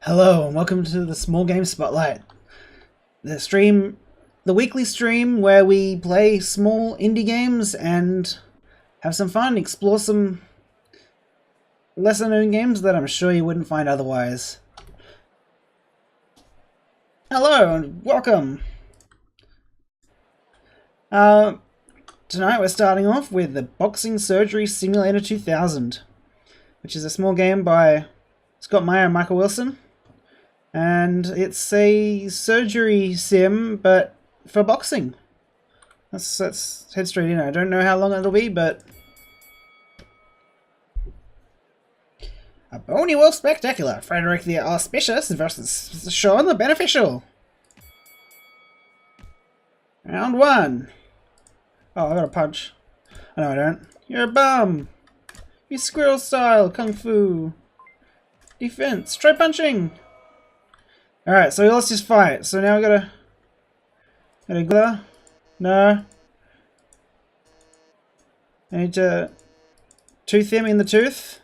Hello and welcome to the Small Game Spotlight, the weekly stream where we play small indie games and have some fun, explore some lesser known games that I'm sure you wouldn't find otherwise. Hello and welcome! Tonight we're starting off with the Boxing Surgery Simulator 2000, which is a small game by Scott Meyer and Michael Wilson. And it's a surgery sim, but for boxing. Let's head straight in. I don't know how long it'll be, but... A Bony Wolf Spectacular. Frederick the Auspicious versus Sean the Beneficial. Round 1. Oh, I got a punch. Oh, no, I don't. You're a bum. You squirrel style. Kung Fu. Defense. Try punching. Alright, so let's just fight. So now we gotta go. No. I need to tooth him in the tooth.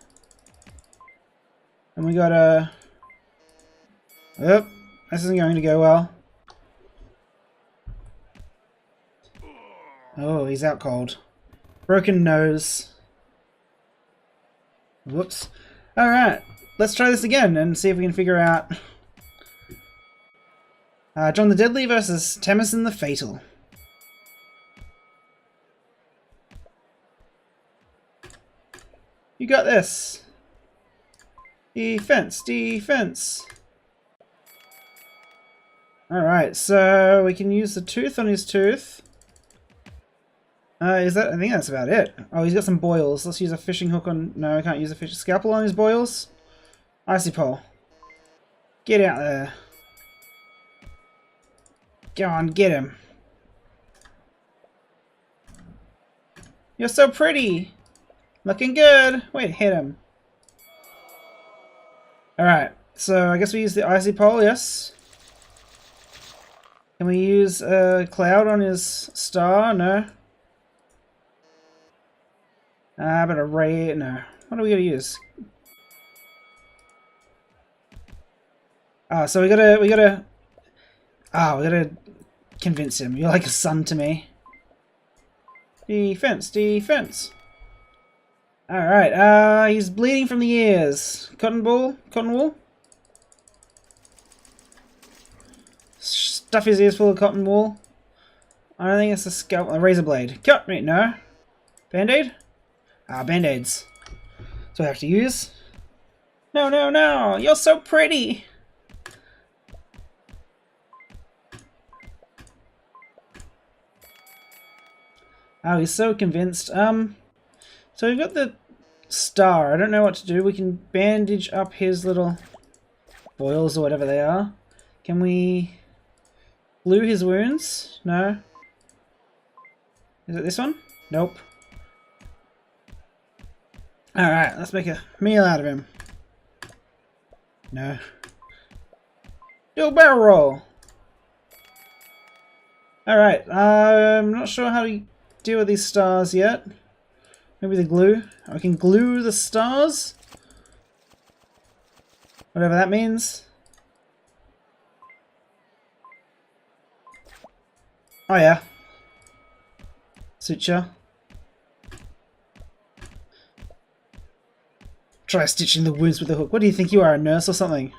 And we gotta... Oh, this isn't going to go well. Oh, he's out cold. Broken nose. Whoops. Alright, let's try this again and see if we can figure out... John the Deadly versus Temison the Fatal. You got this. Defense, defense. Alright, so we can use the tooth on his tooth. I think that's about it. Oh, he's got some boils. Let's use a fishing hook on... No, I can't use a fish scalpel on his boils. Icy pole. Get out there. Go on, get him. You're so pretty. Looking good. Wait, hit him. Alright, so I guess we use the icy pole, yes. Can we use a cloud on his star? No. But a ray, no. What are we gonna use? So we gotta convince him. You're like a son to me. Defense, defense. Alright, he's bleeding from the ears. Cotton wool? Stuff his ears full of cotton wool. I don't think it's a scalp, a razor blade. Cut me, no. Band-aid? Band-aids. So I have to use. No, no, no! You're so pretty! Oh, he's so convinced. So we've got the star. I don't know what to do. We can bandage up his little boils or whatever they are. Can we glue his wounds? No. Is it this one? Nope. Alright, let's make a meal out of him. No. Do a barrel roll. Alright, I'm not sure how to deal with these stars yet. Maybe the glue. I can glue the stars? Whatever that means. Oh yeah. Suture. Try stitching the wounds with a hook. What do you think you are, a nurse or something?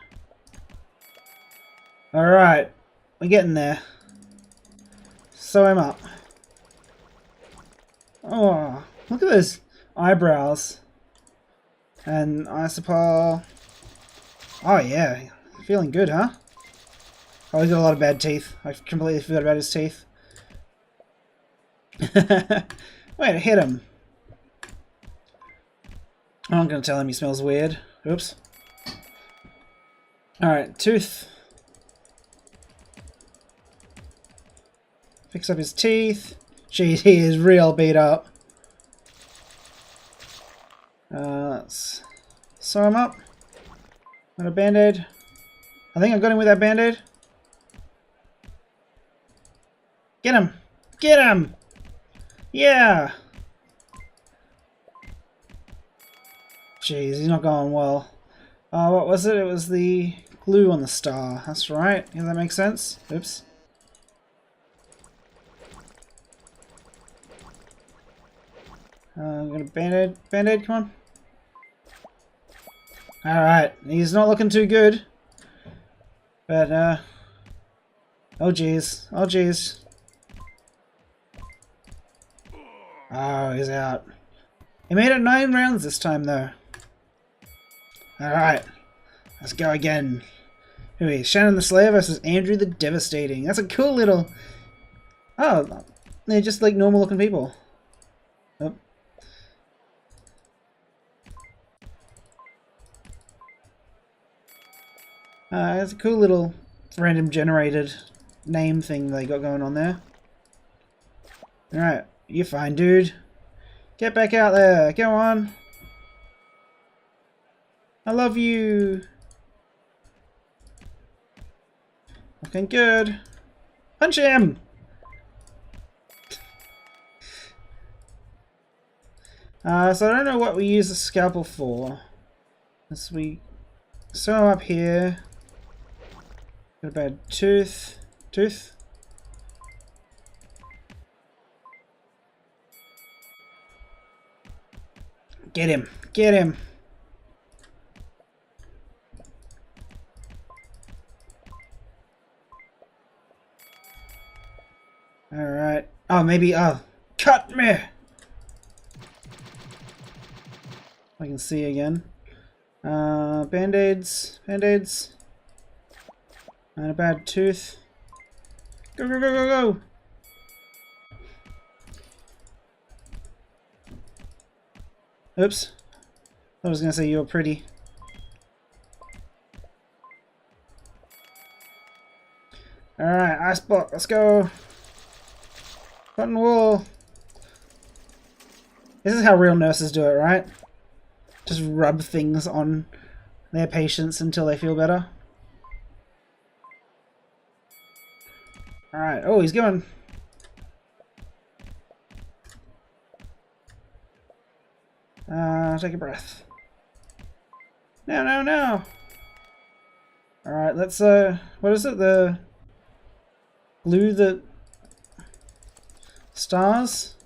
Alright. We're getting there. Sew him up. Oh, look at those eyebrows. And I suppose... Oh yeah, feeling good, huh? Oh, he's got a lot of bad teeth. I completely forgot about his teeth. Wait, I hit him. Oh, I'm gonna tell him he smells weird. Oops. Alright, tooth. Fix up his teeth. Jeez, he is real beat up. Let's sew him up. Got a band-aid. I think I got him with that band-aid. Get him! Get him! Yeah! Jeez, he's not going well. What was it? It was the glue on the star. That's right. Yeah, that makes sense. Oops. I'm gonna band-aid. Band-aid, come on. Alright, he's not looking too good. But, oh jeez. Oh jeez. Oh, he's out. He made it 9 rounds this time, though. Alright. Let's go again. Who is Shannon the Slayer versus Andrew the Devastating. That's a cool little... Oh, they're just like normal looking people. Oh. It's a cool little random generated name thing they got going on there. Alright, you're fine, dude. Get back out there. Go on. I love you. Looking good. Punch him! So I don't know what we use the scalpel for. As we sew him up here. Got a bad tooth. Tooth? Get him. Get him. Alright. Oh, maybe... Oh. Cut me! I can see again. Band-aids. Band-aids. And a bad tooth. Go, go, go, go, go! Oops. I was gonna say you were pretty. Alright, ice block, let's go. Cotton wool. This is how real nurses do it, right? Just rub things on their patients until they feel better. Alright, oh, he's going. Take a breath. No, no, no! Alright, let's, what is it? The... glue the... stars?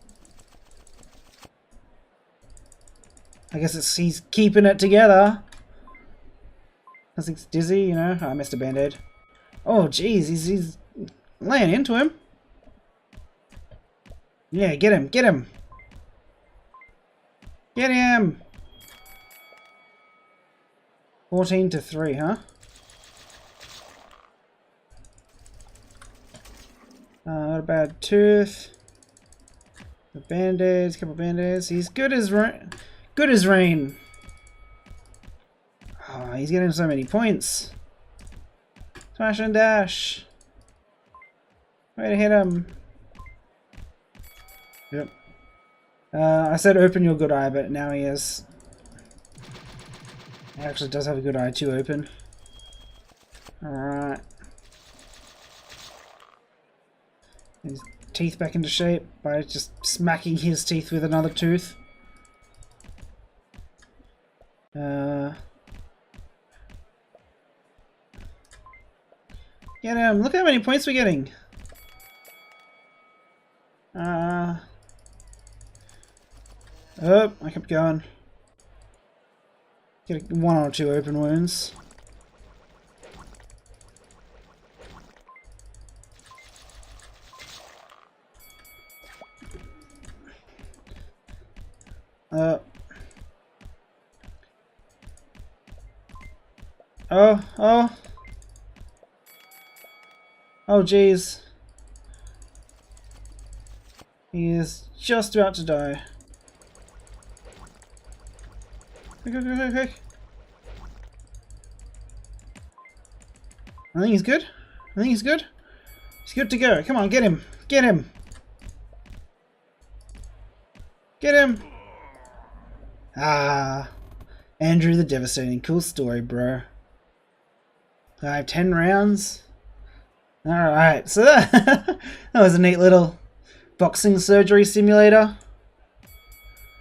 I guess it's he's keeping it together. Nothing's dizzy, you know. Oh, I missed a band-aid. Oh, jeez, he's laying into him. Yeah, get him, get him. Get him. 14-3, huh? What a bad tooth. The band-aids, couple band-aids. He's good as rain. Good as rain. Oh, he's getting so many points. Smash and dash. Way to hit him. Yep. I said open your good eye, but now he is. He actually does have a good eye to open. Alright. His teeth back into shape by just smacking his teeth with another tooth. Get him! Look how many points we're getting! Oh, I kept going. Get 1 or 2 open wounds. Oh. Oh, jeez. He is just about to die. Quick. I think he's good. He's good to go. Come on, get him. Get him. Get him. Ah. Andrew the Devastating. Cool story, bro. I have 10 rounds. Alright, so that was a neat little boxing surgery simulator.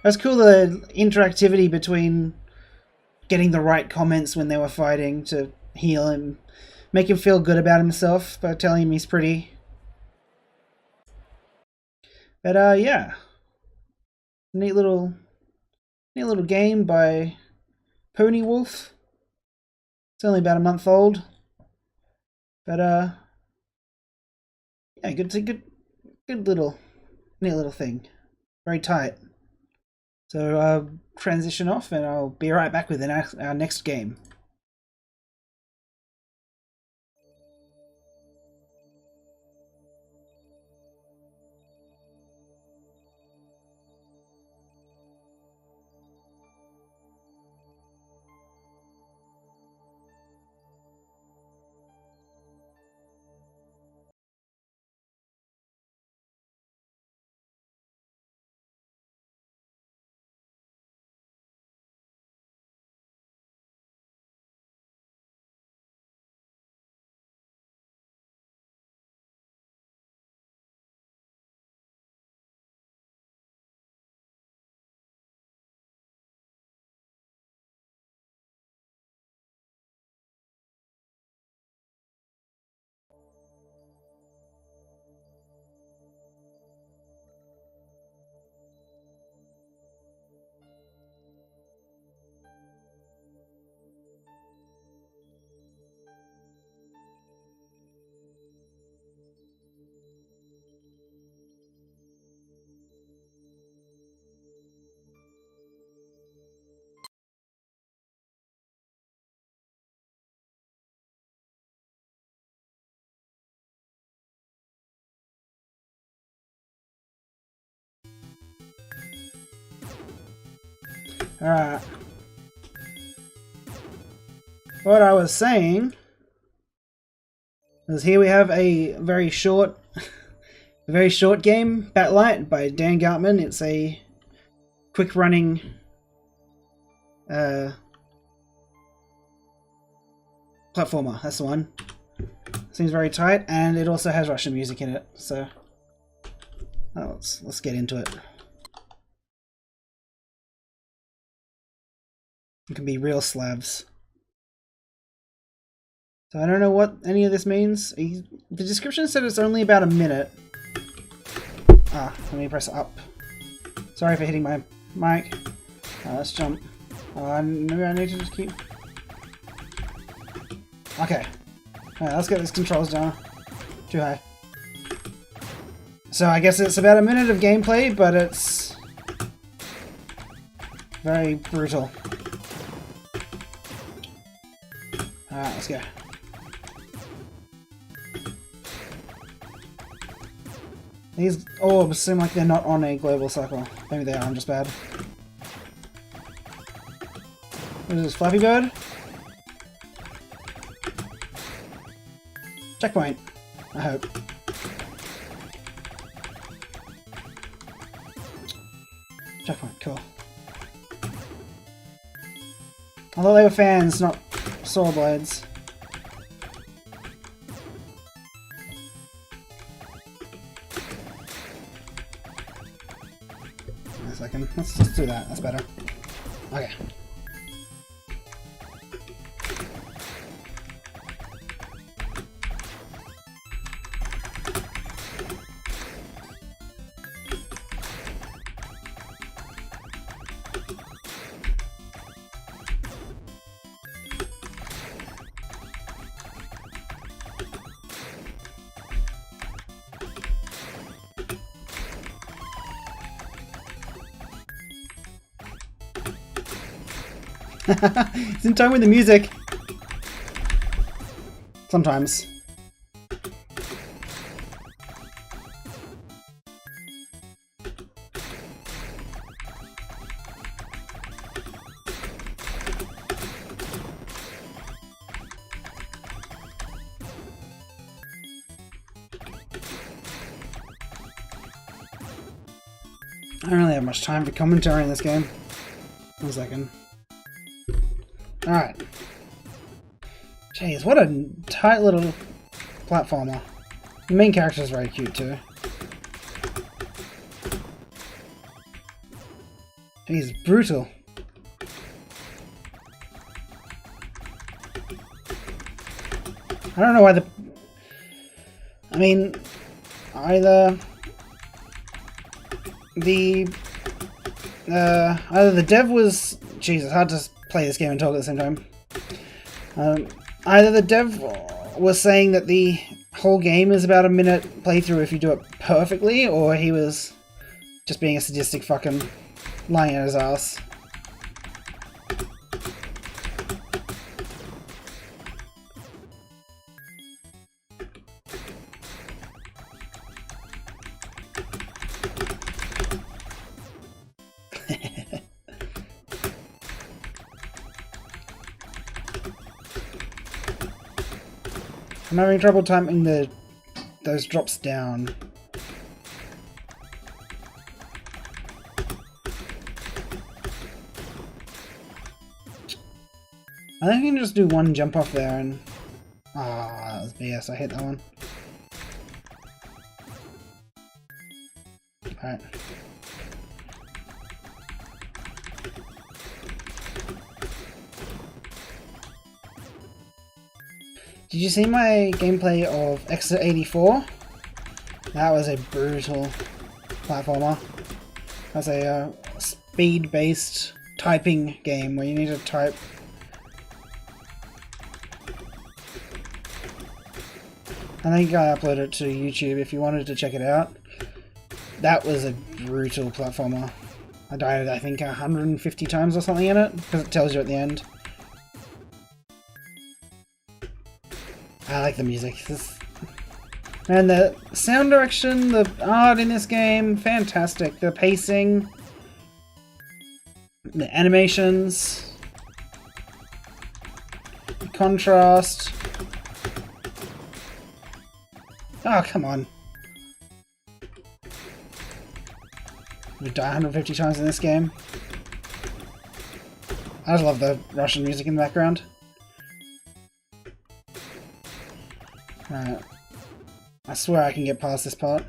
That's cool, the interactivity between getting the right comments when they were fighting to heal him, make him feel good about himself by telling him he's pretty. But yeah, neat little game by Pony Wolf. It's only about a month old, but yeah, good little neat little thing, very tight. So transition off, and I'll be right back with our next game. Alright. What I was saying is here we have a very short game, Batlight by Dan Gartman. It's a quick running platformer, that's the one. Seems very tight, and it also has Russian music in it, so let's get into it. It can be real Slavs. So I don't know what any of this means. The description said it's only about a minute. Ah, let me press up. Sorry for hitting my mic. Let's jump. Maybe I need to just keep... Okay. Alright, let's get these controls down. Too high. So I guess it's about a minute of gameplay, but it's very brutal. Alright, let's go. These orbs seem like they're not on a global cycle. Maybe they are, I'm just bad. What is this, Flappy Bird? Checkpoint, I hope. Checkpoint, cool. Although they were fans, not sword blades. Wait a second, let's just do that, that's better. Okay. It's in time with the music. Sometimes. I don't really have much time for commentary in this game. 1 second. Alright. Jeez, what a tight little platformer. The main character is very cute too. He's brutal. I don't know why I mean, either the dev was... Jesus, hard to play this game and talk at the same time. Either the dev was saying that the whole game is about a minute playthrough if you do it perfectly, or he was just being a sadistic fucking lying at his ass. I'm having trouble timing those drops down. I think I can just do one jump off there and... Ah, that was BS, I hit that one. Alright. Did you see my gameplay of Exit 84? That was a brutal platformer. That's a speed-based typing game where you need to type. I think I uploaded it to YouTube if you wanted to check it out. That was a brutal platformer. I died, I think, 150 times or something in it, because it tells you at the end. I like the music. And the sound direction, the art in this game, fantastic. The pacing, the animations, the contrast. Oh, come on. We die 150 times in this game. I just love the Russian music in the background. Alright. I swear I can get past this part.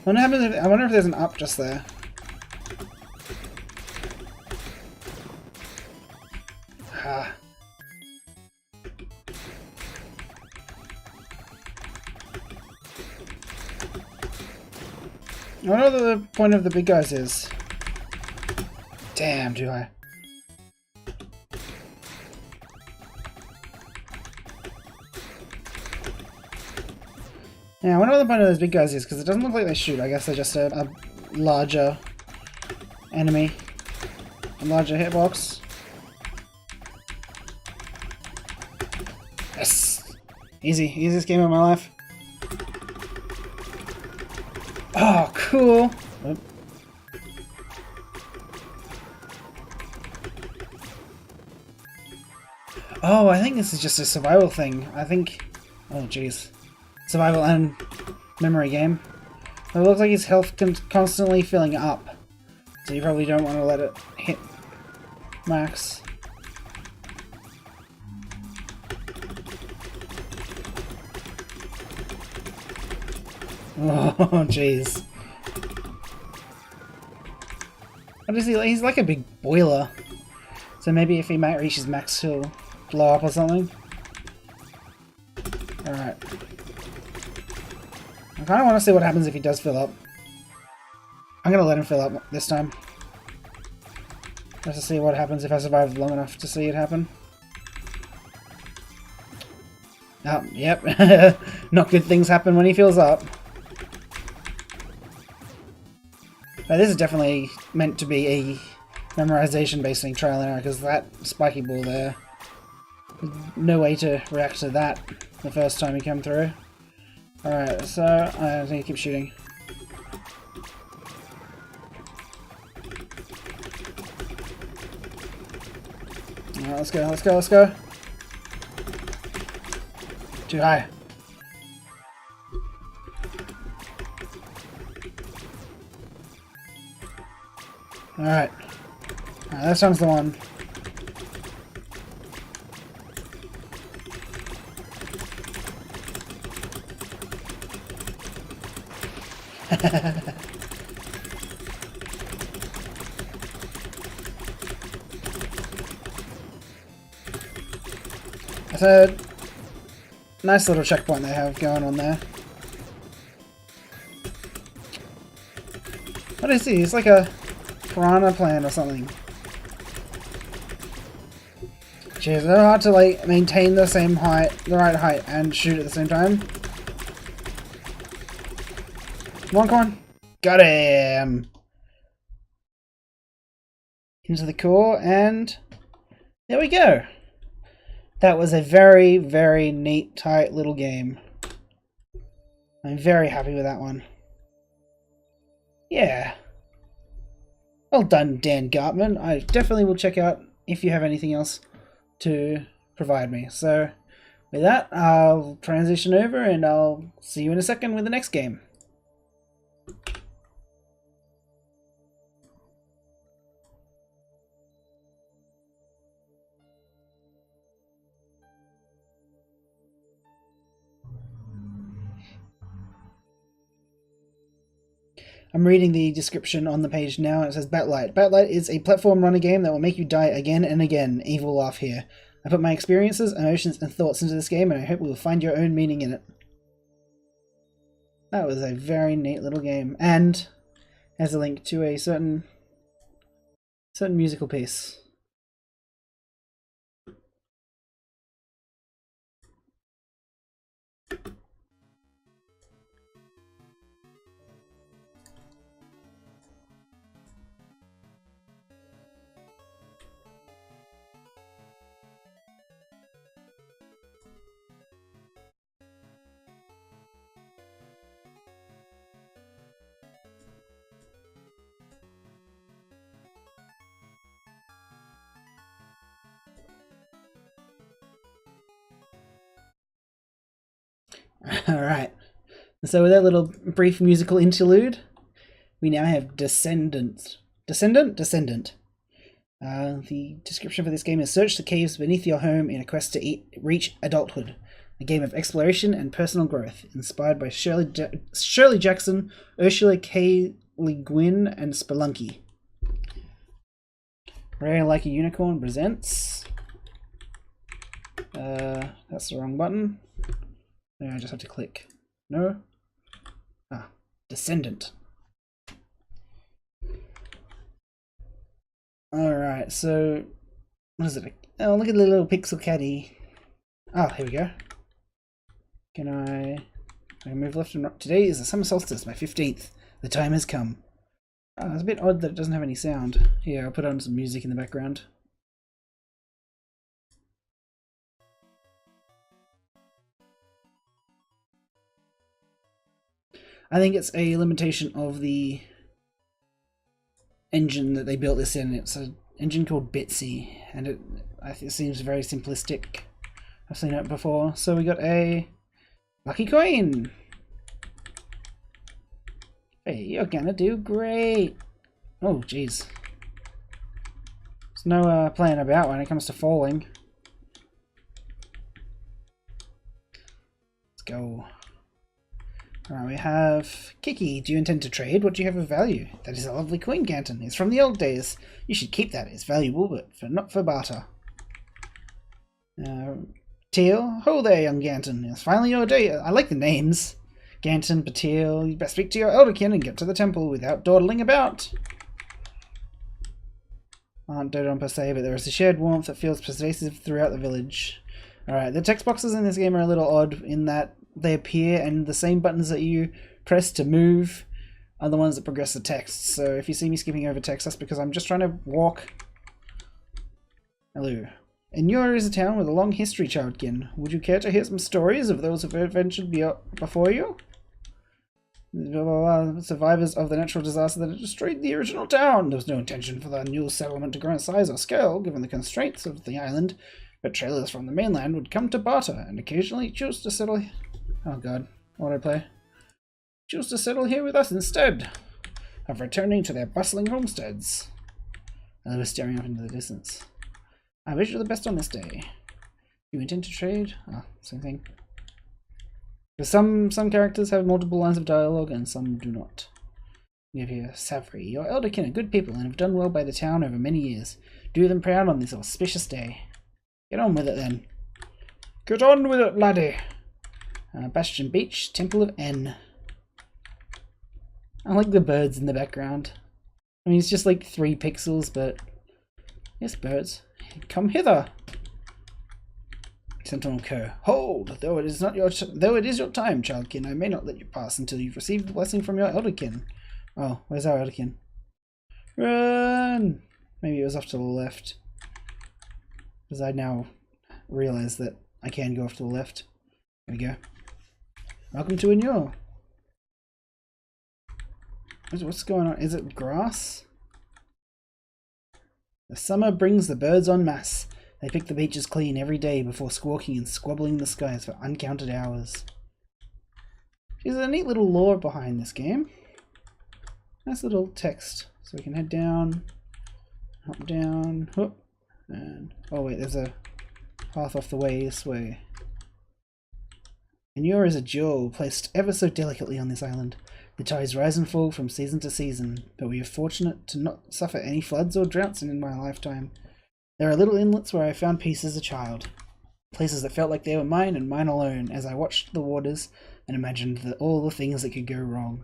I wonder if there's an up just there. Ah. I wonder what the point of the big guys is. Damn, too high. Yeah, I wonder what the point of those big guys is, because it doesn't look like they shoot. I guess they're just a larger enemy. A larger hitbox. Yes! Easy. Easiest game of my life. Oh, cool! Oop. Oh, I think this is just a survival thing. I think... Oh, jeez. Survival and memory game. It looks like his health constantly filling up, so you probably don't want to let it hit max. Oh, jeez. What is he? He's like a big boiler. So maybe if he reaches max, he'll blow up or something. Alright. I kind of want to see what happens if he does fill up. I'm going to let him fill up this time. Just to see what happens if I survive long enough to see it happen. Oh, yep. Not good things happen when he fills up. Now, this is definitely meant to be a memorization based thing, trial and error, because that spiky ball there, no way to react to that the first time you come through. Alright, so I think keep shooting. Alright, let's go, let's go, let's go. Too high. Alright. Alright, this one's the one. I said Nice little checkpoint they have going on there. What is he? It's like a piranha plant or something. Jeez, it's so hard to like maintain the same height, the right height, and shoot at the same time. Come on, come on. Got him! Into the core, and there we go. That was a very, very neat, tight little game. I'm very happy with that one. Yeah. Well done, Dan Gartman. I definitely will check out if you have anything else to provide me. So, with that, I'll transition over and I'll see you in a second with the next game. I'm reading the description on the page now, and it says Batlight. Batlight is a platform runner game that will make you die again and again. Evil laugh here. I put my experiences, emotions, and thoughts into this game, and I hope you will find your own meaning in it. That was a very neat little game, and has a link to a certain musical piece. Alright, so with that little brief musical interlude, we now have Descendant. Descendant. The description for this game is search the caves beneath your home in a quest to reach adulthood. A game of exploration and personal growth, inspired by Shirley Jackson, Ursula K. Le Guin, and Spelunky. Rare Like a Unicorn presents... that's the wrong button. No, I just have to click. No? Ah, Descendant. Alright, so... what is it? Oh, look at the little pixel caddy. Oh, here we go. Can I move left and right? Today is the summer solstice, my 15th. The time has come. Oh, it's a bit odd that it doesn't have any sound. Here, I'll put on some music in the background. I think it's a limitation of the engine that they built this in. It's an engine called Bitsy, and it seems very simplistic. I've seen it before. So we got a lucky coin. Hey, you're gonna do great. Oh, jeez. There's no playing about when it comes to falling. Let's go. Alright, we have Kiki. Do you intend to trade? What do you have of value? That is a lovely coin, Ganton. It's from the old days. You should keep that. It's valuable, but not for barter. Teal. Ho there, young Ganton. It's finally your day. I like the names. Ganton, Patil. You best speak to your elderkin and get to the temple without dawdling about. Aren't Dodon per se, but there is a shared warmth that feels pervasive throughout the village. Alright, the text boxes in this game are a little odd in that they appear, and the same buttons that you press to move are the ones that progress the text. So if you see me skipping over text, that's because I'm just trying to walk. Hello. Inura is a town with a long history, Childkin. Would you care to hear some stories of those who have adventured before you? Survivors of the natural disaster that had destroyed the original town. There was no intention for the new settlement to grow in size or scale, given the constraints of the island, but trailers from the mainland would come to barter and occasionally choose to settle... Oh god, what did I play? Choose to settle here with us instead of returning to their bustling homesteads. I was staring off into the distance. I wish you the best on this day. You intend to trade? Ah, same thing. But some characters have multiple lines of dialogue and some do not. We have here Savri. Your elderkin are good people and have done well by the town over many years. Do them proud on this auspicious day. Get on with it then. Get on with it, laddie. Bastion Beach, Temple of N. I like the birds in the background. I mean, it's just like 3 pixels, but yes, birds, come hither. Sentinel Co. Hold! Though it is your time, childkin, I may not let you pass until you've received the blessing from your elderkin. Oh, where's our elderkin? Run! Maybe it was off to the left. Because I now realize that I can go off to the left. There we go. Welcome to Inure. What's going on? Is it grass? The summer brings the birds en masse. They pick the beaches clean every day before squawking and squabbling the skies for uncounted hours. There's a neat little lore behind this game. Nice little text. So we can head down, hop down, whoop, and oh wait, there's a path off the way this way. Inure is a jewel placed ever so delicately on this island. The tides rise and fall from season to season, but we are fortunate to not suffer any floods or droughts in my lifetime. There are little inlets where I found peace as a child, places that felt like they were mine and mine alone, as I watched the waters and imagined all the things that could go wrong.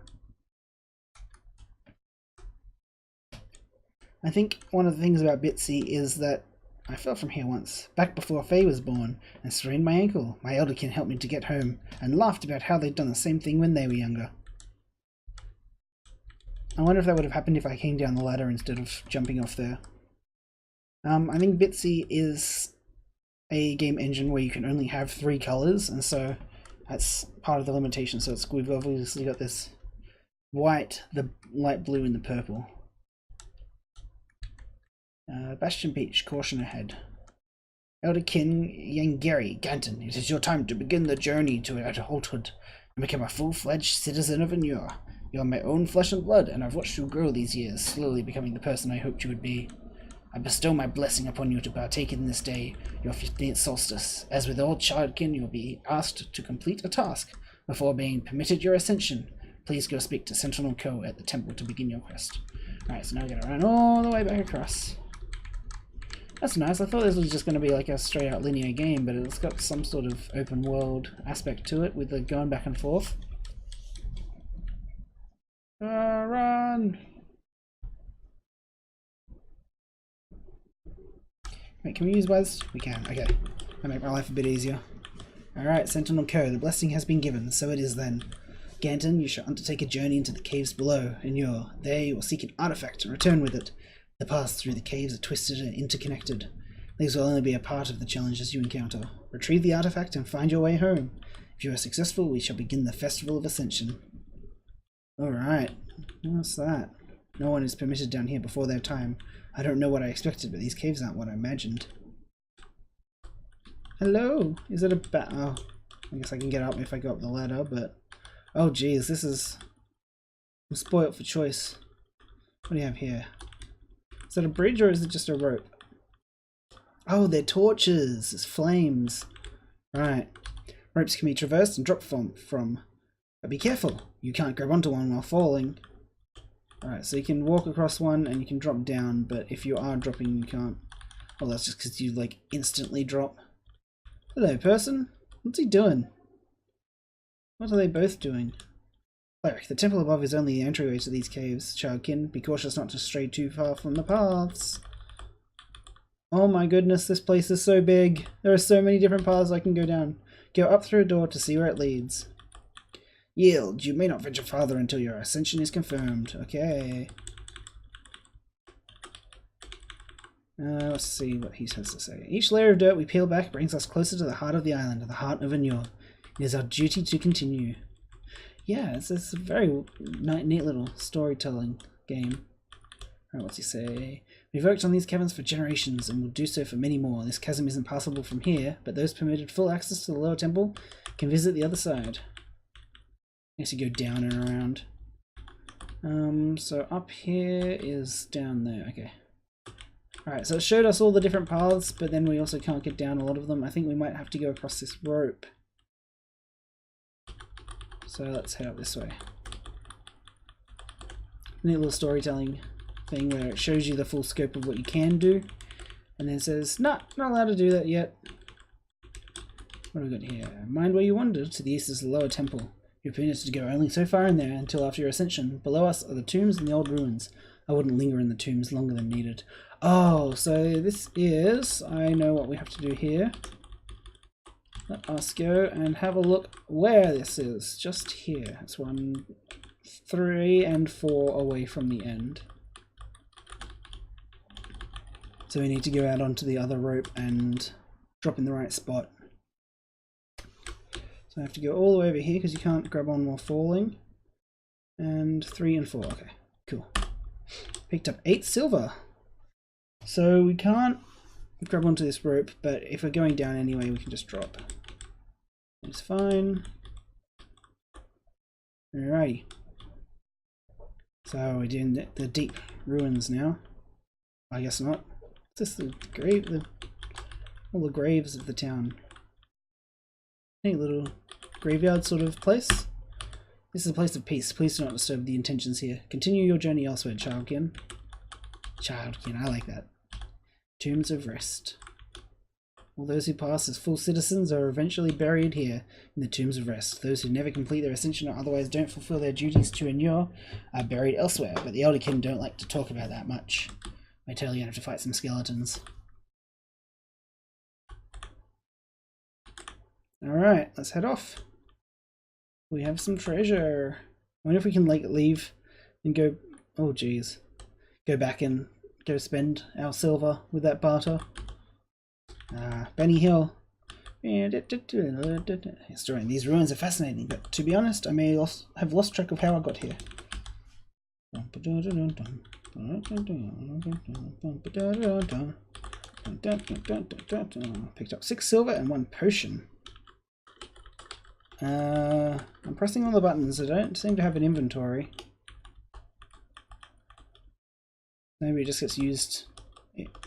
I think one of the things about Bitsy is that I fell from here once, back before Faye was born, and sprained my ankle. My elderkin helped me to get home, and laughed about how they'd done the same thing when they were younger. I wonder if that would have happened if I came down the ladder instead of jumping off there. I think Bitsy is a game engine where you can only have 3 colours, and so that's part of the limitation. So we've obviously got this white, the light blue, and the purple. Bastion Beach, caution ahead. Elderkin Yangeri, Ganton, it is your time to begin the journey to adulthood and become a full-fledged citizen of Inure. You are my own flesh and blood, and I've watched you grow these years, slowly becoming the person I hoped you would be. I bestow my blessing upon you to partake in this day, your 15th solstice. As with all childkin, you will be asked to complete a task before being permitted your ascension. Please go speak to Sentinel Co. at the temple to begin your quest. Alright, so now we're going to run all the way back across. That's nice. I thought this was just going to be like a straight out linear game, but it's got some sort of open world aspect to it with the going back and forth. Run! Wait, can we use Wes? We can. Okay. That'll make my life a bit easier. Alright, Sentinel Co. The blessing has been given, so it is then. Ganton, you shall undertake a journey into the caves below, Inure. There you will seek an artifact and return with it. The paths through the caves are twisted and interconnected. These will only be a part of the challenges you encounter. Retrieve the artifact and find your way home. If you are successful, we shall begin the Festival of Ascension. Alright. What's that? No one is permitted down here before their time. I don't know what I expected, but these caves aren't what I imagined. Hello? Is it a bat? Oh, I guess I can get up if I go up the ladder, but... Oh geez, this is... I'm spoilt for choice. What do you have here? Is that a bridge or is it just a rope? Oh, they're torches! It's flames! Right. Ropes can be traversed and dropped from. But be careful! You can't grab onto one while falling. Alright, so you can walk across one and you can drop down, but if you are dropping you can't. Well, that's just because you like instantly drop. Hello, person. What's he doing? What are they both doing? Cleric, the temple above is only the entryway to these caves. Childkin, be cautious not to stray too far from the paths. Oh my goodness, this place is so big. There are so many different paths I can go down. Go up through a door to see where it leads. Yield, you may not venture farther until your ascension is confirmed. Okay. Let's see what he has to say. Each layer of dirt we peel back brings us closer to the heart of the island, the heart of Inure. It is our duty to continue. Yeah, it's a very neat little storytelling game. Alright, what's he say? We've worked on these caverns for generations and will do so for many more. This chasm isn't passable from here, but those permitted full access to the lower temple can visit the other side. I guess you go down and around. So up here is down there. Okay. Alright, so it showed us all the different paths, but then we also can't get down a lot of them. I think we might have to go across this rope. So let's head up this way. Neat little storytelling thing where it shows you the full scope of what you can do, and then says, nah, not allowed to do that yet. What do we got here? Mind where you wander. To the east is the lower temple. You're permitted to go only so far in there until after your ascension. Below us are the tombs and the old ruins. I wouldn't linger in the tombs longer than needed. Oh, so this is... I know what we have to do here. Let us go and have a look where this is. Just here. It's 1, 3, and 4 away from the end. So we need to go out onto the other rope and drop in the right spot. So I have to go all the way over here because you can't grab on while falling. And 3 and 4. Okay, cool. Picked up 8 silver. So we can't grab onto this rope, but if we're going down anyway, we can just drop. It's fine. Alrighty. So we're doing the deep ruins now. I guess not. Is this the grave? All the graves of the town. Neat little graveyard sort of place. This is a place of peace. Please do not disturb the intentions here. Continue your journey elsewhere, childkin. Childkin, I like that. Tombs of rest. All those who pass as full citizens are eventually buried here in the tombs of rest. Those who never complete their ascension or otherwise don't fulfill their duties to Inure are buried elsewhere, but the Elderkin don't like to talk about that much. I tell you, I have to fight some skeletons. Alright, let's head off. We have some treasure. I wonder if we can like leave and go... Oh geez. Go back and go spend our silver with that barter. Benny Hill. Historian, these ruins are fascinating, but to be honest, I may have lost track of how I got here. Picked up 6 silver and 1 potion. I'm pressing all the buttons. I don't seem to have an inventory. Maybe it just gets used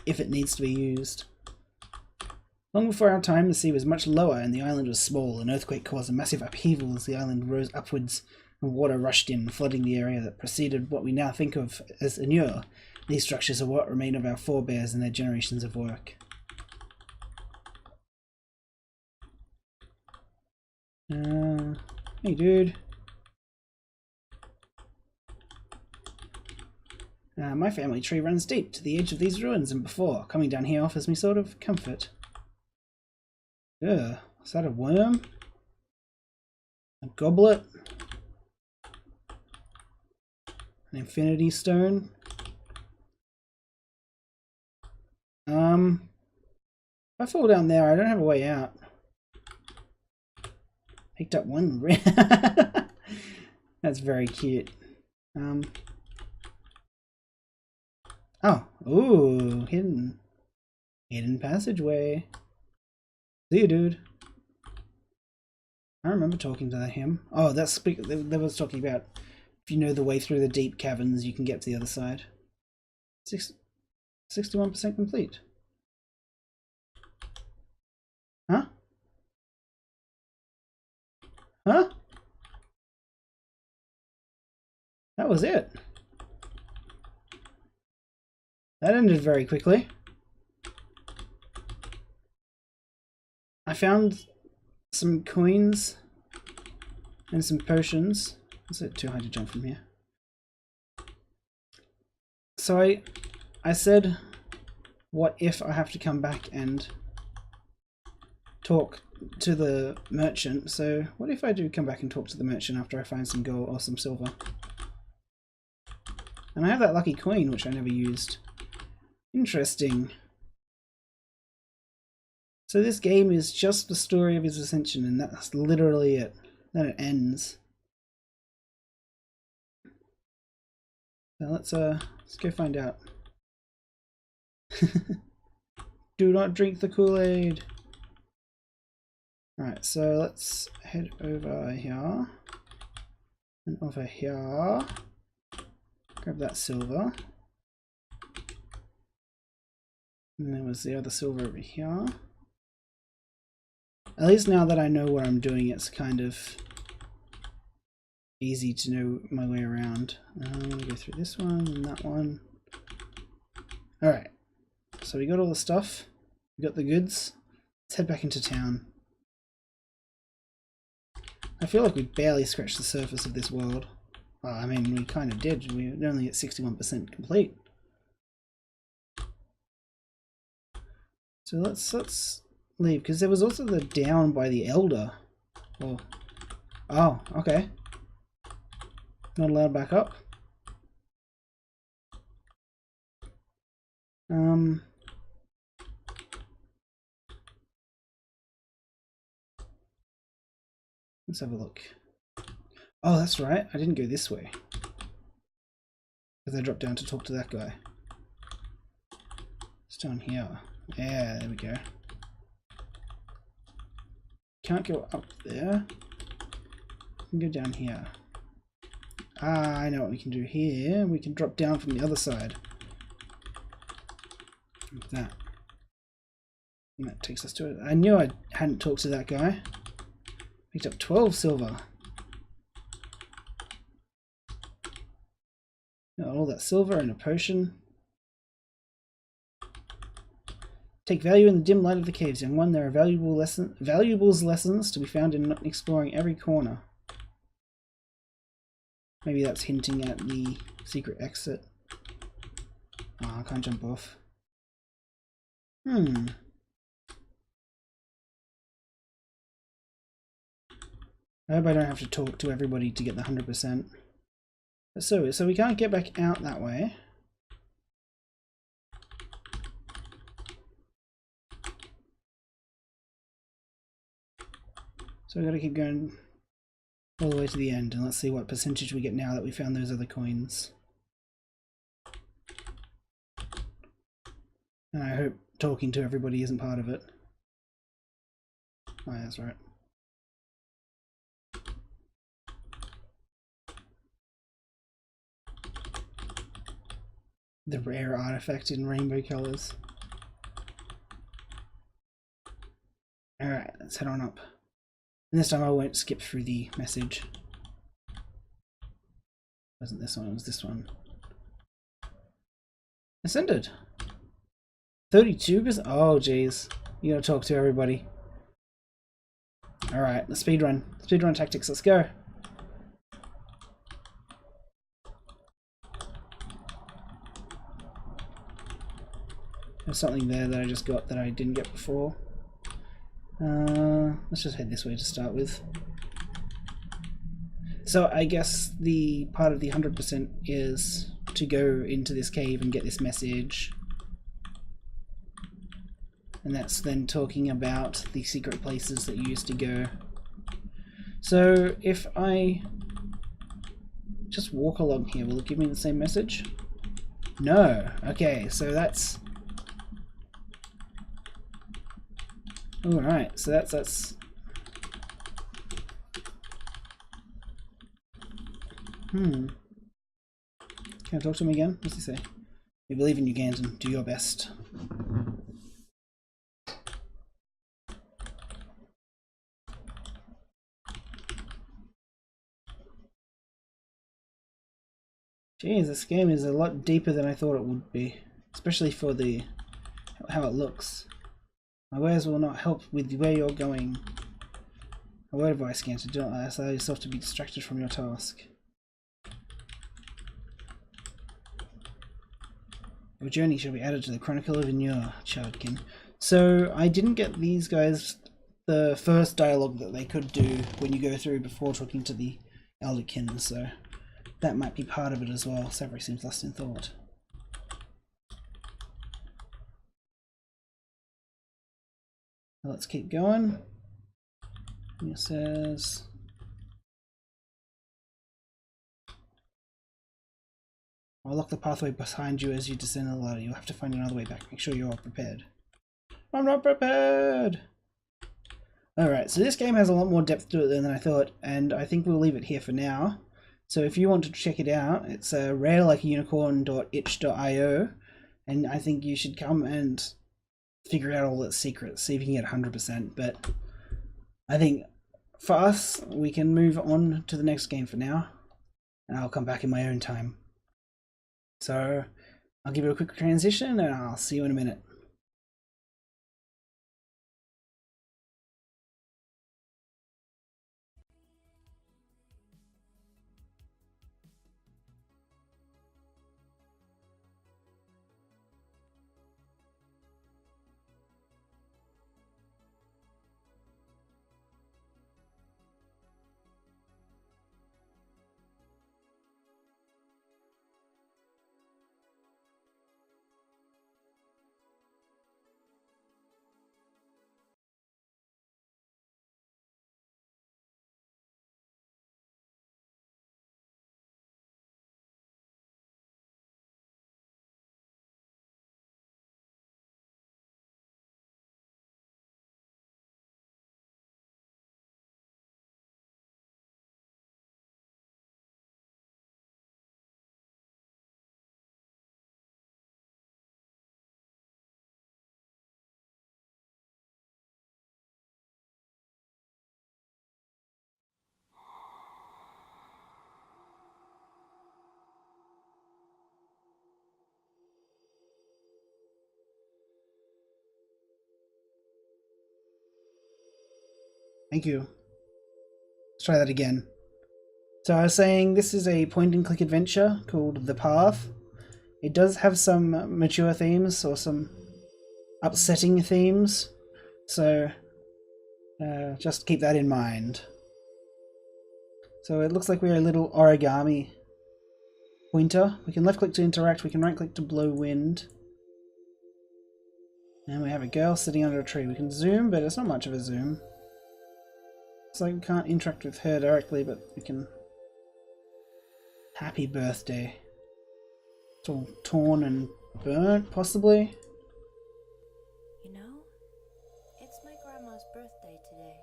if it needs to be used. Long before our time, the sea was much lower and the island was small. An earthquake caused a massive upheaval as the island rose upwards and water rushed in, flooding the area that preceded what we now think of as Inure. These structures are what remain of our forebears and their generations of work. Hey dude. My family tree runs deep to the edge of these ruins, and before, coming down here offers me sort of comfort. Ugh, is that a worm? A goblet? An infinity stone? If I fall down there, I don't have a way out. Picked up 1 red. That's very cute. Oh, ooh, hidden passageway. See you, dude. I remember talking to him. Oh, that was talking about if you know the way through the deep caverns, you can get to the other side. 61% complete. Huh? Huh? That was it. That ended very quickly. I found some coins and some potions. Is it too high to jump from here? So I said, what if I have to come back and talk to the merchant? So what if I do come back and talk to the merchant after I find some gold or some silver? And I have that lucky coin, which I never used. Interesting. So this game is just the story of his ascension, and that's literally it. Then it ends. So let's go find out. Do not drink the Kool-Aid. Alright, so let's head over here. And over here. Grab that silver. And there was the other silver over here. At least now that I know what I'm doing, it's kind of easy to know my way around. I'm going to go through this one and that one. Alright, so we got all the stuff. We got the goods. Let's head back into town. I feel like we barely scratched the surface of this world. Well, I mean, we kind of did. We're only at 61% complete. So let's leave, because there was also the down by the Elder. Oh, okay. Not allowed back up. Let's have a look. Oh, that's right. I didn't go this way. Because I dropped down to talk to that guy. It's down here. Yeah, there we go. Can't go up there. We can go down here. Ah, I know what we can do here. We can drop down from the other side. Like that. And that takes us to it. I knew I hadn't talked to that guy. Picked up 12 silver. Got all that silver and a potion. Take value in the dim light of the caves. In one, there are valuables lessons to be found in exploring every corner. Maybe that's hinting at the secret exit. Oh, I can't jump off. I hope I don't have to talk to everybody to get the 100%. So we can't get back out that way. So we've got to keep going all the way to the end, and let's see what percentage we get now that we found those other coins. And I hope talking to everybody isn't part of it. Oh, that's right. The rare artifact in rainbow colors. Alright, let's head on up. And this time I won't skip through the message. It wasn't this one, it was this one. Descendant. 32%? Oh jeez. You gotta talk to everybody. Alright, the speedrun. Speedrun tactics, let's go. There's something there that I just got that I didn't get before. Let's just head this way to start with. So I guess the part of the 100% is to go into this cave and get this message. And that's then talking about the secret places that you used to go. So if I just walk along here, will it give me the same message? No. Okay, so that's... Alright, so that's... Can I talk to him again? What's he say? We believe in you, Ganton. Do your best. Jeez, this game is a lot deeper than I thought it would be. Especially for the how it looks. My wares will not help with where you're going. A word of advice, Ganton. Do not allow yourself to be distracted from your task. Your journey shall be added to the Chronicle of Inur, Chardkin. So I didn't get these guys the first dialogue that they could do when you go through before talking to the Elderkin, so that might be part of it as well. Savary seems lost in thought. Let's keep going. It says... I'll lock the pathway behind you as you descend the ladder. You'll have to find another way back. Make sure you're prepared. I'm not prepared! Alright, so this game has a lot more depth to it than I thought, and I think we'll leave it here for now. So if you want to check it out, it's rarelikeaunicorn.itch.io, and I think you should come and figure out all its secrets, see if you can get 100%, but I think for us, we can move on to the next game for now, and I'll come back in my own time. So I'll give you a quick transition and I'll see you in a minute. Thank you. Let's try that again. So I was saying this is a point-and-click adventure called The Path. It does have some mature themes or some upsetting themes, so just keep that in mind. So it looks like we're a little origami pointer. We can left-click to interact, we can right-click to blow wind. And we have a girl sitting under a tree. We can zoom, but it's not much of a zoom. It's like we can't interact with her directly, but we can... Happy birthday. It's all torn and burnt, possibly. You know, it's my grandma's birthday today.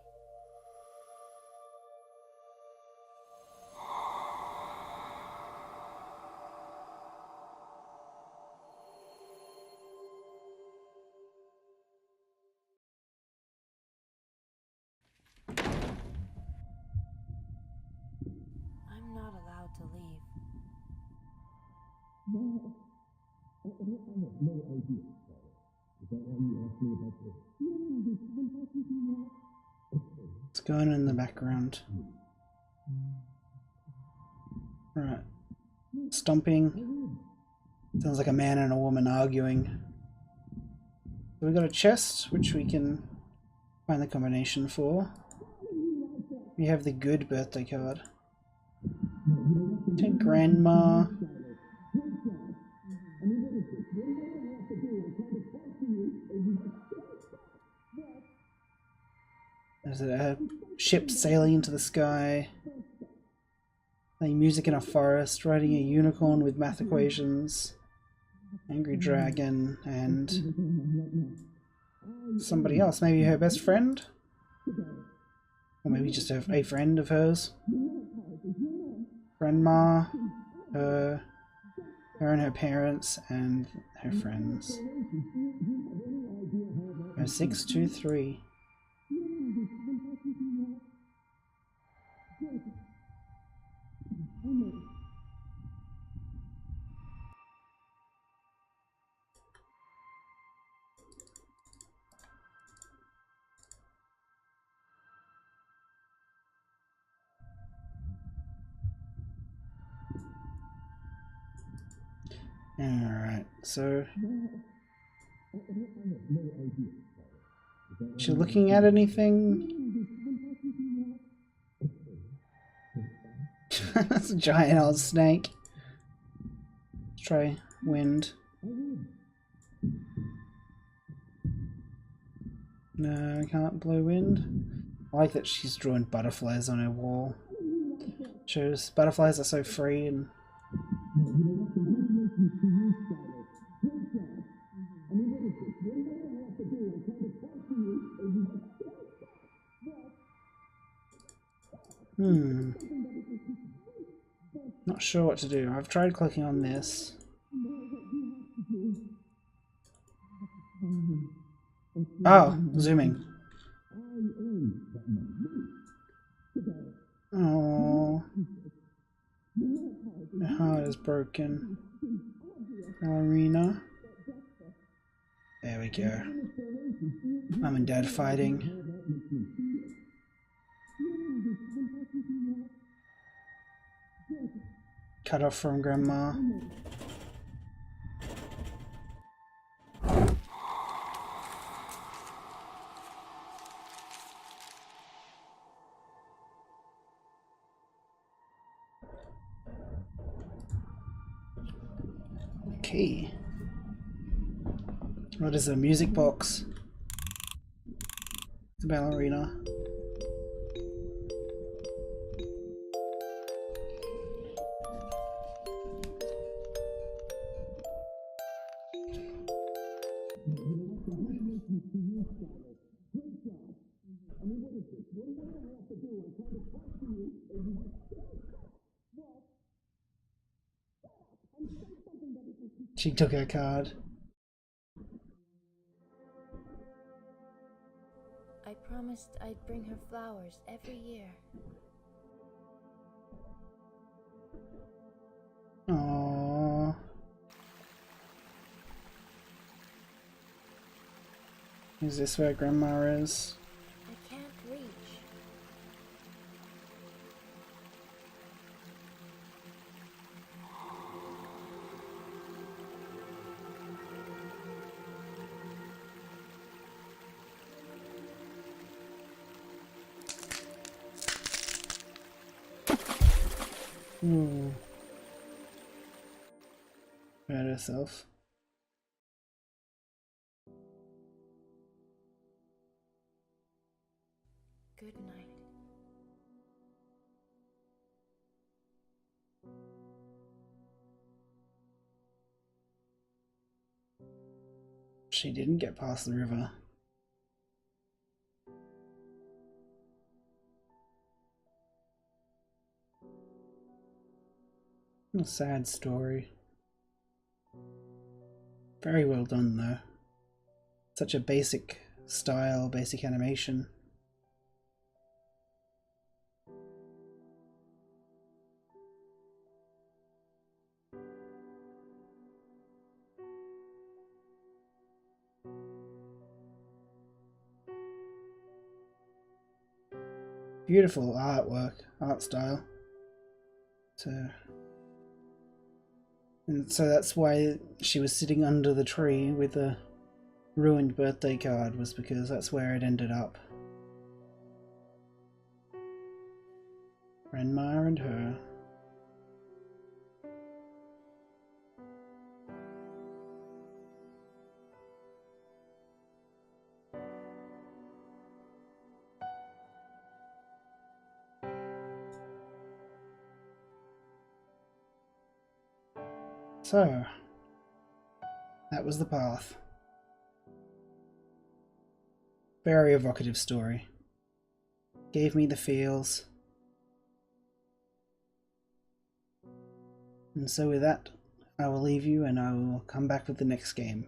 I'm not allowed to leave. No, I have no idea. Is that why you asked me about this? What's going on in the background? Right. Stomping. Sounds like a man and a woman arguing. So we've got a chest, which we can find the combination for. We have the good birthday card. To Grandma. There's a ship sailing into the sky. Playing music in a forest, riding a unicorn with math equations. Angry dragon and somebody else, maybe her best friend? Or maybe just a friend of hers. Grandma, her and her parents, and her friends. 623. Alright, so... Is she looking at anything? That's a giant old snake. Let's try wind. No, I can't blow wind. I like that she's drawing butterflies on her wall. Shows butterflies are so free and... Not sure what to do. I've tried clicking on this. Oh, zooming. Oh, my heart is broken. Ballerina. There we go. Mum and Dad fighting. Cut off from Grandma. Okay. What is it? A music box? The ballerina. She took her card. I promised I'd bring her flowers every year. Aww. Is this where Grandma is? I can't reach. Hmm. Hurt herself. Good night. She didn't get past the river. A sad story. Very well done though. Such a basic style, basic animation. Beautiful artwork, art style. And so that's why she was sitting under the tree with a ruined birthday card, was because that's where it ended up. Renmar and her. So, that was the path. Very evocative story. Gave me the feels. And so with that, I will leave you and I will come back with the next game.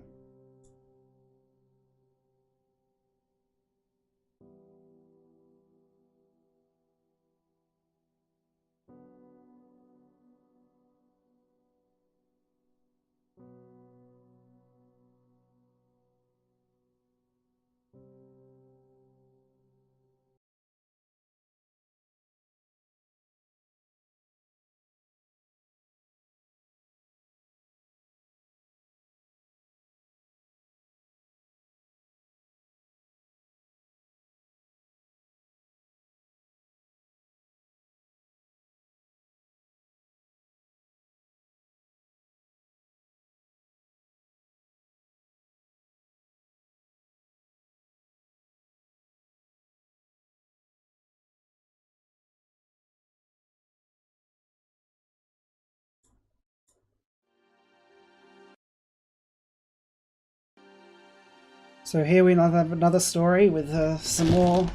So here we have another story with some more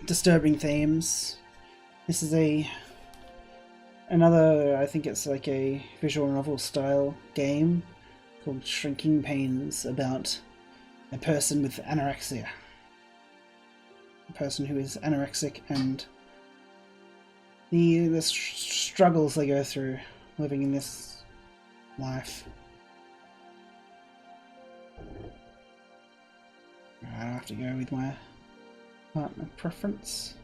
disturbing themes. This is another, I think it's like a visual novel style game called Shrinking Pains, about a person with anorexia. A person who is anorexic and the struggles they go through living in this life. I have to go with my partner preference.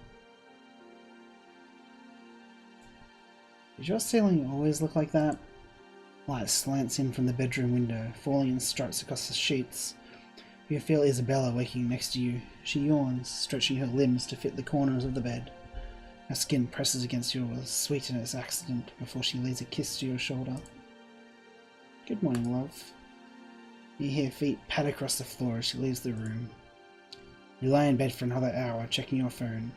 Does your ceiling always look like that? Light slants in from the bedroom window, falling in stripes across the sheets. You feel Isabella waking next to you. She yawns, stretching her limbs to fit the corners of the bed. Her skin presses against yours, sweet in its accident, before she lays a kiss to your shoulder. Good morning, love. You hear feet pad across the floor as she leaves the room. You lie in bed for another hour, checking your phone.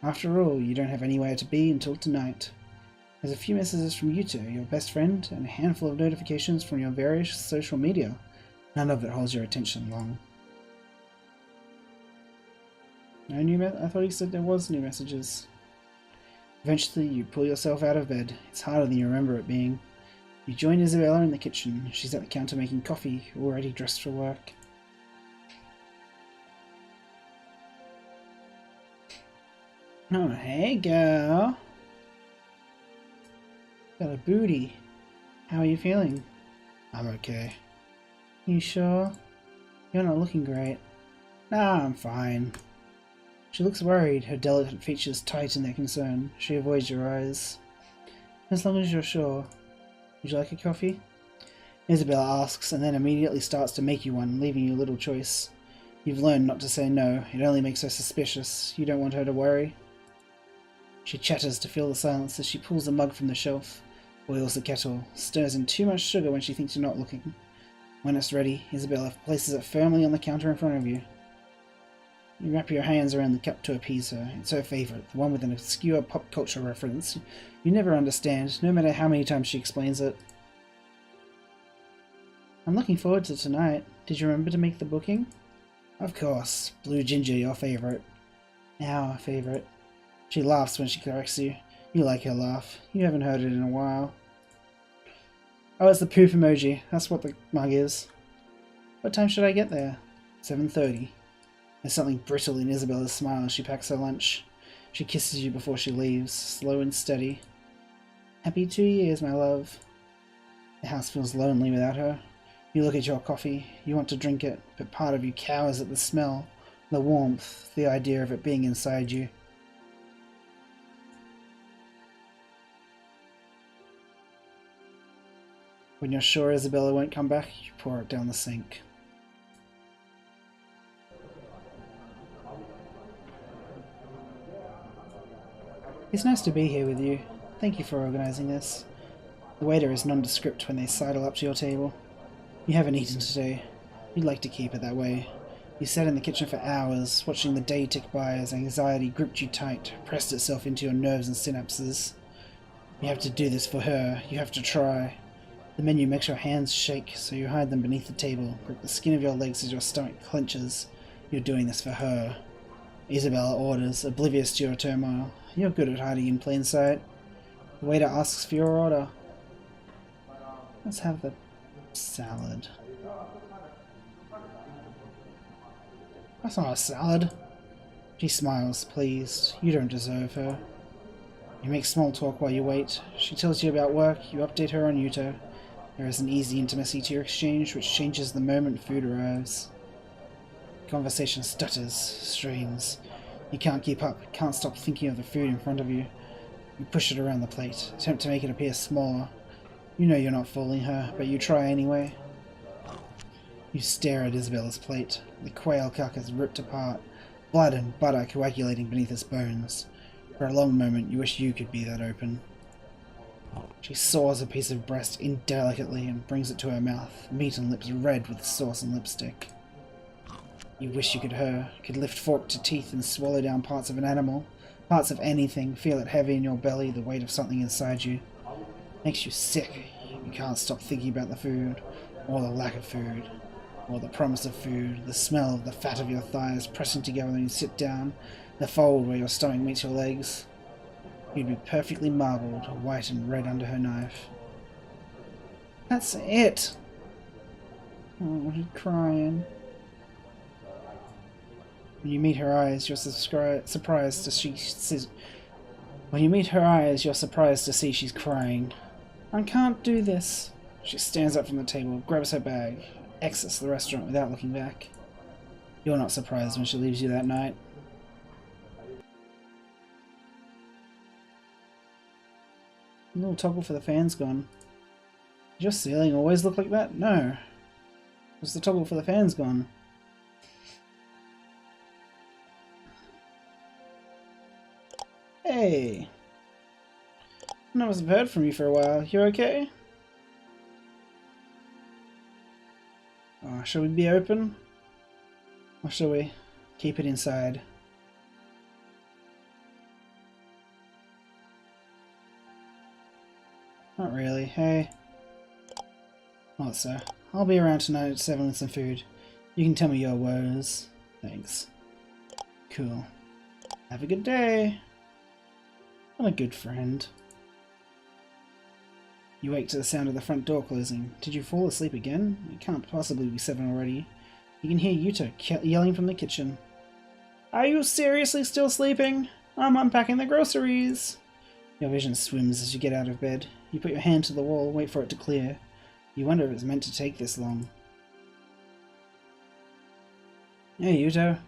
After all, you don't have anywhere to be until tonight. There's a few messages from Yuto, your best friend, and a handful of notifications from your various social media. None of it holds your attention long. No new I thought he said there was new messages. Eventually, you pull yourself out of bed. It's harder than you remember it being. You join Isabella in the kitchen. She's at the counter making coffee, already dressed for work. Oh, hey, girl. Got a booty. How are you feeling? I'm okay. You sure? You're not looking great. Nah, I'm fine. She looks worried, her delicate features tight in their concern. She avoids your eyes. As long as you're sure. Would you like a coffee? Isabella asks, and then immediately starts to make you one, leaving you little choice. You've learned not to say no. It only makes her suspicious. You don't want her to worry. She chatters to fill the silence as she pulls a mug from the shelf, boils the kettle, stirs in too much sugar when she thinks you're not looking. When it's ready, Isabella places it firmly on the counter in front of you. You wrap your hands around the cup to appease her. It's her favourite, the one with an obscure pop culture reference you never understand, no matter how many times she explains it. I'm looking forward to tonight. Did you remember to make the booking? Of course. Blue ginger, your favourite. Our favourite. She laughs when she corrects you. You like her laugh. You haven't heard it in a while. Oh, it's the poop emoji. That's what the mug is. What time should I get there? 7:30. There's something brittle in Isabella's smile as she packs her lunch. She kisses you before she leaves, slow and steady. Happy 2 years, my love. The house feels lonely without her. You look at your coffee. You want to drink it, but part of you cowers at the smell, the warmth, the idea of it being inside you. When you're sure Isabella won't come back, you pour it down the sink. It's nice to be here with you. Thank you for organising this. The waiter is nondescript when they sidle up to your table. You haven't eaten today. You'd like to keep it that way. You sat in the kitchen for hours, watching the day tick by as anxiety gripped you tight, pressed itself into your nerves and synapses. You have to do this for her. You have to try. The menu makes your hands shake, so you hide them beneath the table, grip the skin of your legs as your stomach clenches. You're doing this for her. Isabella orders, oblivious to your turmoil. You're good at hiding in plain sight. The waiter asks for your order. Let's have the salad. That's not a salad. She smiles, pleased. You don't deserve her. You make small talk while you wait. She tells you about work, you update her on Yuto. There is an easy intimacy to your exchange, which changes the moment food arrives. Conversation stutters, strains. You can't keep up, can't stop thinking of the food in front of you. You push it around the plate, attempt to make it appear smaller. You know you're not fooling her, but you try anyway. You stare at Isabella's plate. The quail carcass ripped apart, blood and butter coagulating beneath its bones. For a long moment you wish you could be that open. She saws a piece of breast indelicately and brings it to her mouth, meat and lips red with sauce and lipstick. You wish you could lift fork to teeth and swallow down parts of an animal, parts of anything, feel it heavy in your belly, the weight of something inside you. Makes you sick. You can't stop thinking about the food, or the lack of food, or the promise of food, the smell of the fat of your thighs pressing together when you sit down, the fold where your stomach meets your legs. You'd be perfectly marbled, white and red under her knife. That's it! Oh, she's crying. When you meet her eyes, you're surprised to see When you meet her eyes, you're surprised to see she's crying. I can't do this. She stands up from the table, grabs her bag, exits the restaurant without looking back. You're not surprised when she leaves you that night. The little toggle for the fan's gone. Does your ceiling always look like that? No. What's the toggle for the fan's gone? Hey! None of us have heard from you for a while. You okay? Oh, shall we be open? Or shall we keep it inside? Not really. Hey. Not so. I'll be around tonight at 7 with some food. You can tell me your woes. Thanks. Cool. Have a good day. I'm a good friend. You wake to the sound of the front door closing. Did you fall asleep again? It can't possibly be 7 already. You can hear Yuto yelling from the kitchen. Are you seriously still sleeping? I'm unpacking the groceries. Your vision swims as you get out of bed. You put your hand to the wall, wait for it to clear. You wonder if it's meant to take this long. Hey, Yuto.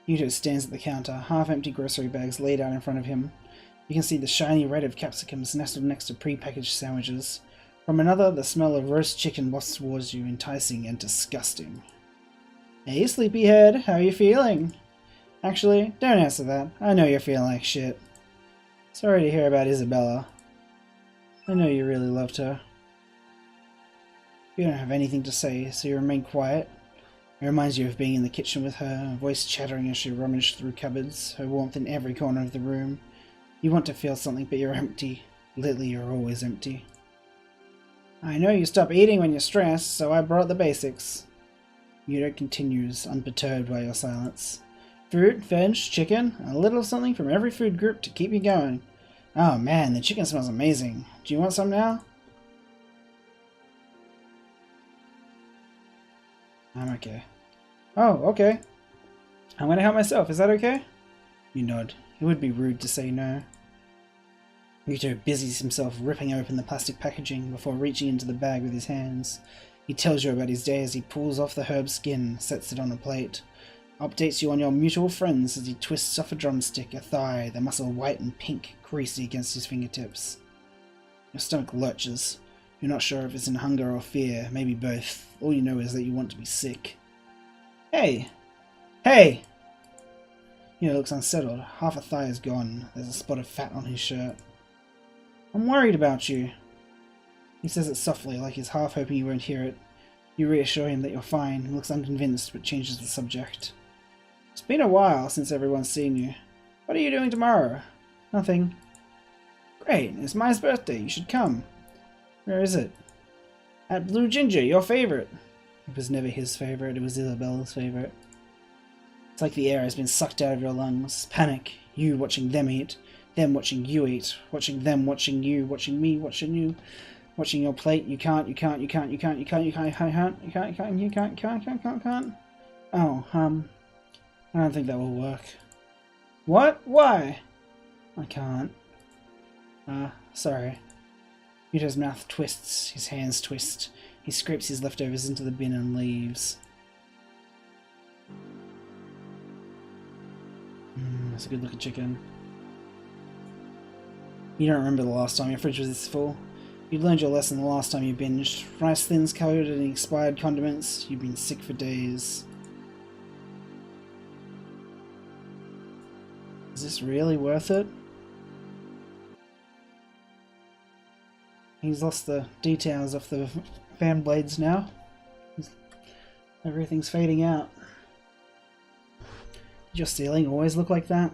Yuto stands at the counter, half-empty grocery bags laid out in front of him. You can see the shiny red of capsicums nestled next to pre-packaged sandwiches. From another, the smell of roast chicken wafts towards you, enticing and disgusting. Hey, sleepyhead, how are you feeling? Actually, don't answer that. I know you're feeling like shit. Sorry to hear about Isabella. I know you really loved her. You don't have anything to say, so you remain quiet. It reminds you of being in the kitchen with her, her voice chattering as she rummaged through cupboards, her warmth in every corner of the room. You want to feel something, but you're empty. Lately, you're always empty. I know you stop eating when you're stressed, so I brought the basics. Yuta continues, unperturbed by your silence. Fruit, veg, chicken, a little something from every food group to keep you going. Oh man, the chicken smells amazing. Do you want some now? I'm okay. Oh, okay. I'm gonna help myself, is that okay? You nod. It would be rude to say no. Yuto busies himself ripping open the plastic packaging before reaching into the bag with his hands. He tells you about his day as he pulls off the herb skin, sets it on a plate. Updates you on your mutual friends as he twists off a drumstick, a thigh, the muscle white and pink, greasy against his fingertips. Your stomach lurches. You're not sure if it's in hunger or fear, maybe both. All you know is that you want to be sick. Hey! Hey! Yuto looks unsettled. Half a thigh is gone. There's a spot of fat on his shirt. I'm worried about you. He says it softly, like he's half hoping you won't hear it. You reassure him that you're fine. He looks unconvinced, but changes the subject. It's been a while since everyone's seen you. What are you doing tomorrow? Nothing. Great, it's Maya's birthday. You should come. Where is it? At Blue Ginger, your favorite. It was never his favorite, it was Isabella's favorite. It's like the air has been sucked out of your lungs. Panic. You watching them eat. Them watching you eat. Watching them watching you. Watching me watching you. Watching your plate. You can't. Oh, I don't think that will work. What? Why? I can't. Sorry. Yuto's mouth twists, his hands twist. He scrapes his leftovers into the bin and leaves. That's a good looking chicken. You don't remember the last time your fridge was this full. You'd learned your lesson the last time you binged. Rice thins coated in expired condiments. You've been sick for days. Is this really worth it? He's lost the details of the fan blades now. Everything's fading out. Did your ceiling always look like that?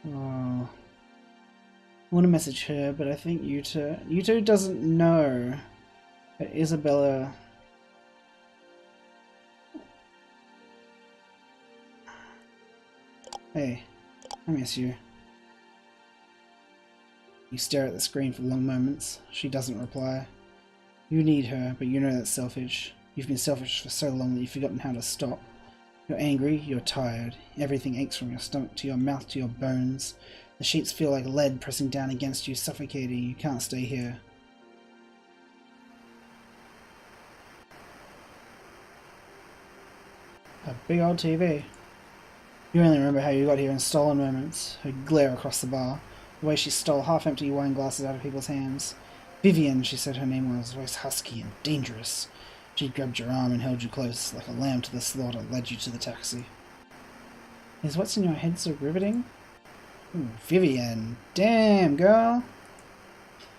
Oh. I want to message her, but I think Yuto doesn't know that Isabella... Hey, I miss you. You stare at the screen for long moments. She doesn't reply. You need her, but you know that's selfish. You've been selfish for so long that you've forgotten how to stop. You're angry, you're tired. Everything aches from your stomach to your mouth to your bones. The sheets feel like lead pressing down against you, suffocating. You can't stay here. A big old TV. You only remember how you got here in stolen moments. Her glare across the bar. The way she stole half-empty wine glasses out of people's hands. Vivian, she said her name was, voice husky and dangerous. She grabbed your arm and held you close, like a lamb to the slaughter, led you to the taxi. Is what's in your head so riveting? Ooh, Vivian. Damn, girl!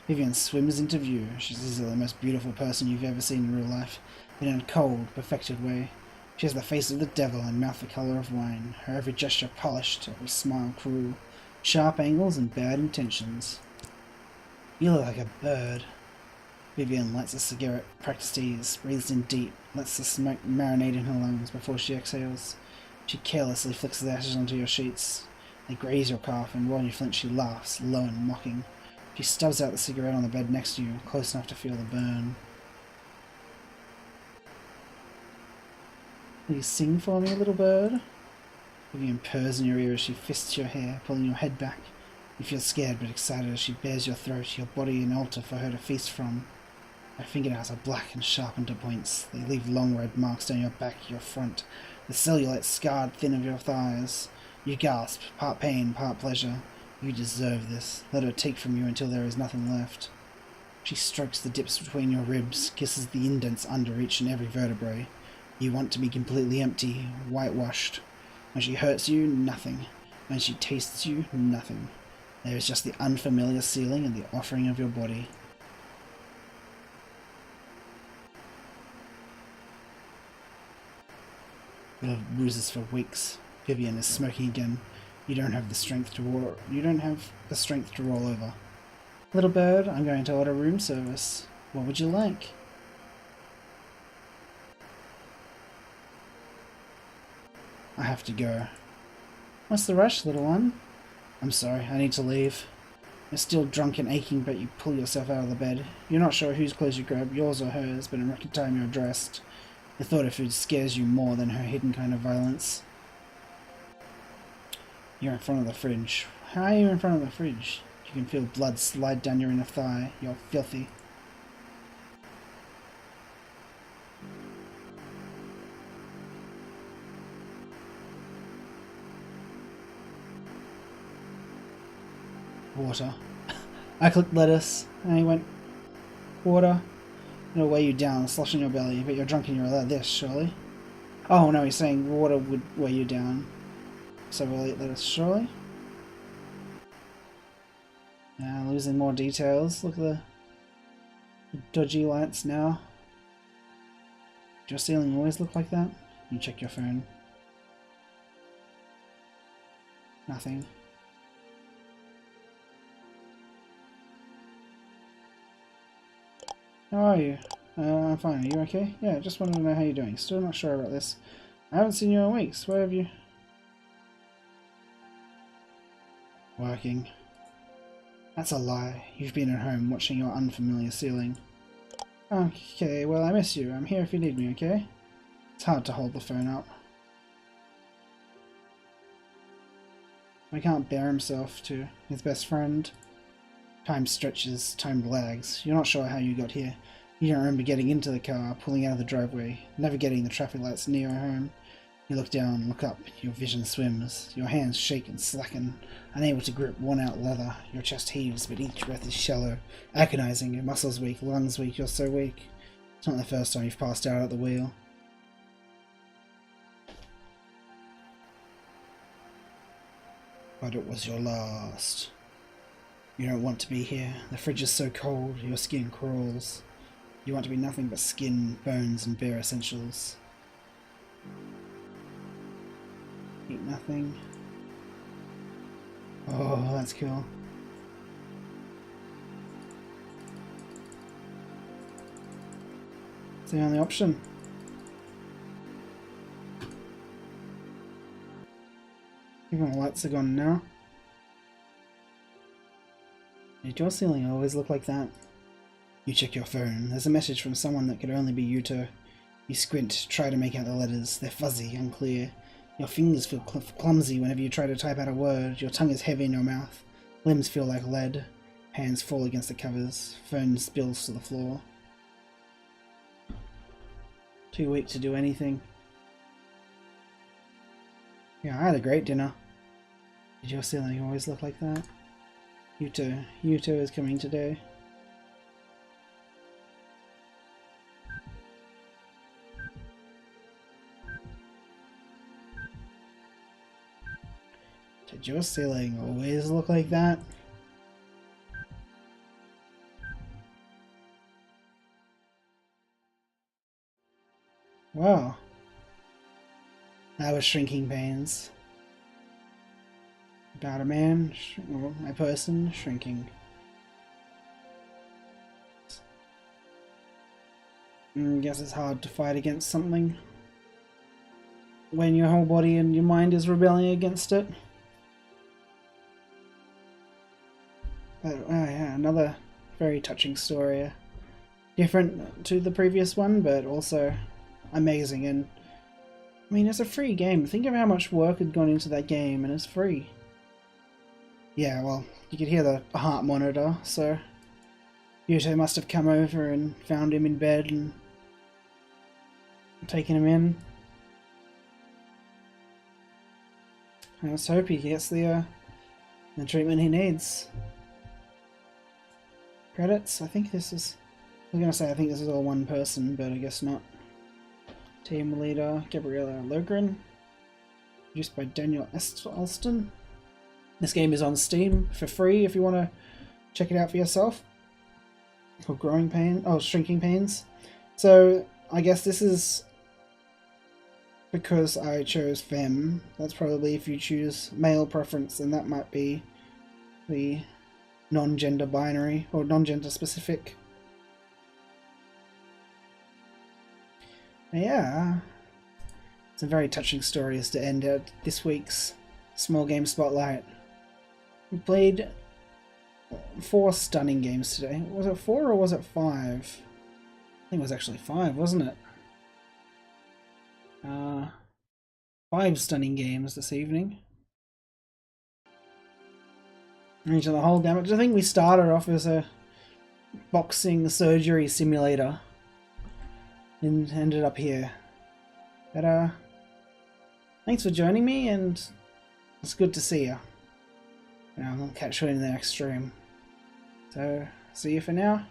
Vivian swims into view. She's easily the most beautiful person you've ever seen in real life, in a cold, perfected way. She has the face of the devil and mouth the colour of wine, her every gesture polished, every smile cruel, sharp angles and bad intentions. You look like a bird. Vivian lights a cigarette, practiced ease, breathes in deep, lets the smoke marinate in her lungs before she exhales. She carelessly flicks the ashes onto your sheets. They graze your calf, and while you flinch she laughs, low and mocking. She stubs out the cigarette on the bed next to you, close enough to feel the burn. Will you sing for me, little bird? Vivian purrs in your ear as she fists your hair, pulling your head back. You feel scared but excited as she bares your throat, your body an altar for her to feast from. Her fingernails are black and sharpened to points. They leave long red marks down your back, your front, the cellulite scarred thin of your thighs. You gasp, part pain, part pleasure. You deserve this. Let her take from you until there is nothing left. She strokes the dips between your ribs, kisses the indents under each and every vertebrae. You want to be completely empty, whitewashed. When she hurts you, nothing. When she tastes you, nothing. There is just the unfamiliar ceiling and the offering of your body. You'll have bruises for weeks. Vivian is smoking again. You don't have the strength to roll over. Little bird, I'm going to order room service. What would you like? I have to go. What's the rush, little one? I'm sorry, I need to leave. You're still drunk and aching, but you pull yourself out of the bed. You're not sure whose clothes you grab, yours or hers, but in record time you're dressed. The thought of food scares you more than her hidden kind of violence. You're in front of the fridge. How are you in front of the fridge? You can feel blood slide down your inner thigh. You're filthy. Water. I clicked lettuce, and he went, water. It'll weigh you down, sloshing your belly, but you're drunk and you're allowed this, surely? Oh no, he's saying water would weigh you down. So we'll eat lettuce, surely? Losing more details. Look at the dodgy lights now. Does your ceiling always look like that? You check your phone. Nothing. How are you? I'm fine. Are you okay? Yeah, just wanted to know how you're doing. Still not sure about this. I haven't seen you in weeks. Where have you? Working. That's a lie. You've been at home watching your unfamiliar ceiling. Okay, well I miss you. I'm here if you need me, okay? It's hard to hold the phone up. He can't bear himself to his best friend. Time stretches, time lags. You're not sure how you got here. You don't remember getting into the car, pulling out of the driveway, navigating the traffic lights near home. You look down, look up, your vision swims. Your hands shake and slacken, unable to grip worn-out leather. Your chest heaves, but each breath is shallow, agonizing. Your muscles weak, lungs weak, you're so weak. It's not the first time you've passed out at the wheel. But it was your last. You don't want to be here. The fridge is so cold, your skin crawls. You want to be nothing but skin, bones, and bare essentials. Eat nothing. Oh, that's cool. It's the only option. Even the lights are gone now. Did your ceiling always look like that? You check your phone. There's a message from someone that could only be Yuto. You squint, try to make out the letters. They're fuzzy, unclear. Your fingers feel clumsy whenever you try to type out a word. Your tongue is heavy in your mouth. Limbs feel like lead. Hands fall against the covers. Phone spills to the floor. Too weak to do anything. Yeah, I had a great dinner. Did your ceiling always look like that? Yuto is coming today. Did your ceiling always look like that? Wow. That was Shrinking Pains. About a man, or a person, shrinking. I guess it's hard to fight against something when your whole body and your mind is rebelling against it. But yeah, another very touching story. Different to the previous one, but also amazing. And I mean, it's a free game. Think of how much work had gone into that game, and it's free. Yeah, well, you could hear the heart monitor, so Yuto must have come over and found him in bed and taken him in. Let's hope he gets the treatment he needs. Credits. I think this is. I was gonna say I think this is all one person, but I guess not. Team leader Gabriella Logren. Produced by Daniel Alston. This game is on Steam for free if you want to check it out for yourself. Called Shrinking Pains. So I guess this is because I chose femme. That's probably if you choose male preference, then that might be the non-gender binary or non-gender specific. Yeah, some very touching stories to end out this week's Small Game Spotlight. We played 4 stunning games today. Was it 4 or was it 5? I think it was actually 5, wasn't it? 5 stunning games this evening. Into the whole damage. I think we started off as a boxing surgery simulator and ended up here. But thanks for joining me, and it's good to see you. I'll catch you in the next stream. So, see you for now.